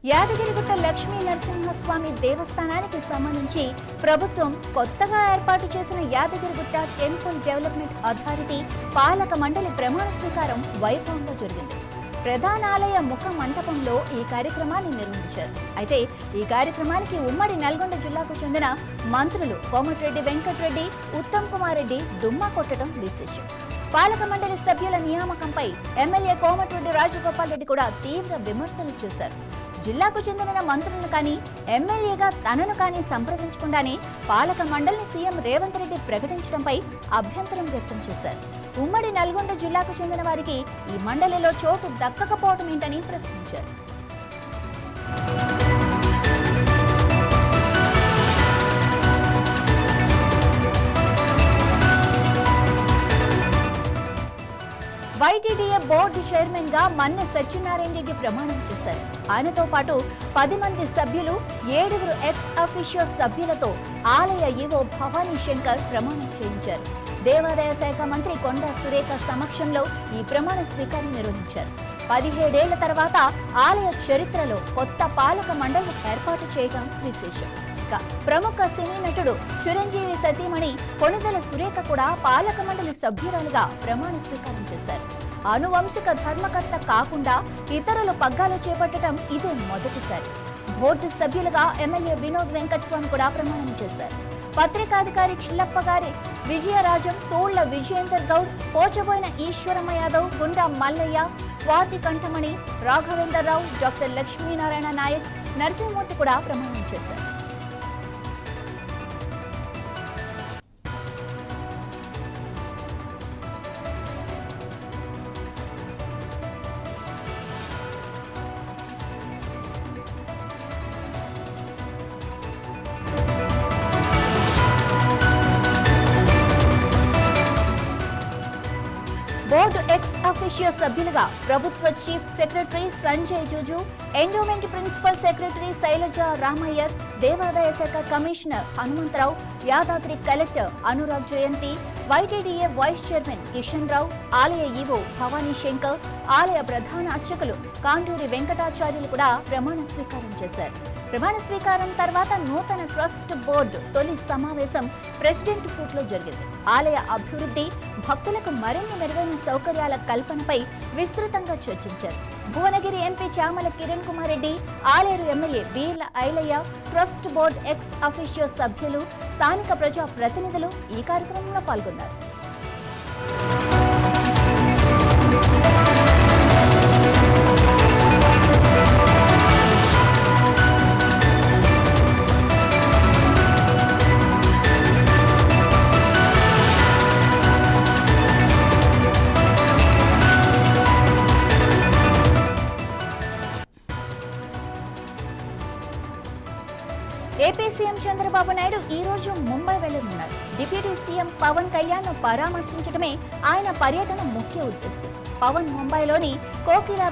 యాదగిరిగుట్ట లక్ష్మీ నరసింహస్వామి దేవస్థానానికి సంబంధించి ప్రభుత్వం కొత్తగా ఏర్పాటు చేసిన యాదగిరిగుట్ట టెంపుల్ డెవలప్మెంట్ అథారిటీ పాలక మండలి ప్రమాణ స్వీకారం వైభవంగా జరిగింది. ప్రధాన ఆలయ ముఖ మంటపంలో ఈ కార్యక్రమాన్ని నిర్వహించారు. అయితే ఈ కార్యక్రమానికి ఉమ్మడి నల్గొండ జిల్లాకు చెందిన మంత్రులు కోమటిరెడ్డి వెంకటరెడ్డి, ఉత్తమ్ కుమార్ రెడ్డి డుమ్మా కొట్టడం విశేషం. పాలక మండలి సభ్యుల నియామకంపై ఎమ్మెల్యే కోమటిరెడ్డి రాజగోపాల్ రెడ్డి కూడా తీవ్ర విమర్శలు చేశారు. జిల్లాకు చెందిన మంత్రులను కానీ ఎమ్మెల్యేగా తనను కానీ సంప్రదించకుండానే పాలక మండలిని సీఎం రేవంత్ రెడ్డి ప్రకటించడంపై అభ్యంతరం వ్యక్తం చేశారు. ఉమ్మడి నల్గొండ జిల్లాకు చెందిన వారికి ఈ మండలిలో చోటు దక్కకపోవడం ఏంటని ప్రశ్నించారు. వైటీడీఏ బోర్డు చైర్మన్ గా మన్నె సత్యనారాయణ రెడ్డి ప్రమాణం చేశారు. ఆయనతో పాటు 10 మంది సభ్యులు, 7 ఎక్స్ అఫీషియో సభ్యులతో ఆలయ ఈవో భవానీ శంకర్ ప్రమాణం చేయించారు. దేవాదాయ శాఖ మంత్రి కొండా సురేఖ సమక్షంలో ఈ ప్రమాణ స్వీకారం నిర్వహించారు. 17 ఏళ్ల తర్వాత ఆలయ చరిత్రలో కొత్త పాలక మండలి ఏర్పాటు చేయడం విశేషం. ప్రముఖ సినీ నటుడు చిరంజీవి సతీమణి కొణిదెల సురేఖ కూడా పాలక మండలి సభ్యురాలుగా ప్రమాణ స్వీకారం చేశారు. ఆనువంశిక ధర్మకర్త కాకుండా ఇతరులు పగ్గాలు చేపట్టడం ఇదే మొదటిసారి. బోర్డు సభ్యులుగా ఎమ్మెల్యే వినోద్ వెంకటస్వామి కూడా ప్రమాణం చేశారు. పత్రికాధికారి చిల్లప్ప గారి, విజయరాజం, తోళ్ల విజయేందర్ గౌడ్, పోచబోయిన ఈశ్వరమ్మ యాదవ్, గుండా మల్లయ్య, స్వాతి కంఠమణి, రాఘవేందర్ రావు, డాక్టర్ లక్ష్మీనారాయణ నాయక్, నరసింహమూర్తి కూడా ప్రమాణం చేశారు. బోర్డు ఎక్స్ అఫీషియో సభ్యులుగా ప్రభుత్వ chief secretary Sanjay Juju, endowment principal secretary Shailaja Ramaiyer, దేవాదాయ శాఖ commissioner Hanumantharao, Yadadri collector Anurag Jayanthi, YTDA vice chairman Kishan Rao, ఆలయ ఈవో భవానీ శంకర్, ఆలయ ప్రధాన అర్చకులు కాండూరి వెంకటాచార్యులు కూడా ప్రమాణ స్వీకారం చేశారు. ప్రమాణ స్వీకారం తర్వాత నూతన ట్రస్ట్ బోర్డు తొలి సమావేశం ప్రెసిడెంట్ సూట్లో జరిగింది. ఆలయ అభివృద్ధి, భక్తులకు మరిన్ని మెరుగైన సౌకర్యాల కల్పనపై విస్తృతంగా చర్చించారు. Bhuvanagiri MP Chamala Kiran Kumar Reddy, Aleru MLA Beerla Ailaiah, trust board ex officio సభ్యులు, స్థానిక ప్రజా ప్రతినిధులు ఈ కార్యక్రమంలో పాల్గొన్నారు. ఏపీ సీఎం చంద్రబాబు నాయుడు ఈ రోజు ముంబై వెళ్లనున్నారు. డిప్యూటీ సీఎం పవన్ కళ్యాణ్ పరామర్శించడమే ఆయన పర్యటన ముఖ్య ఉద్దేశం. పవన్ ముంబైలోని కోకిలా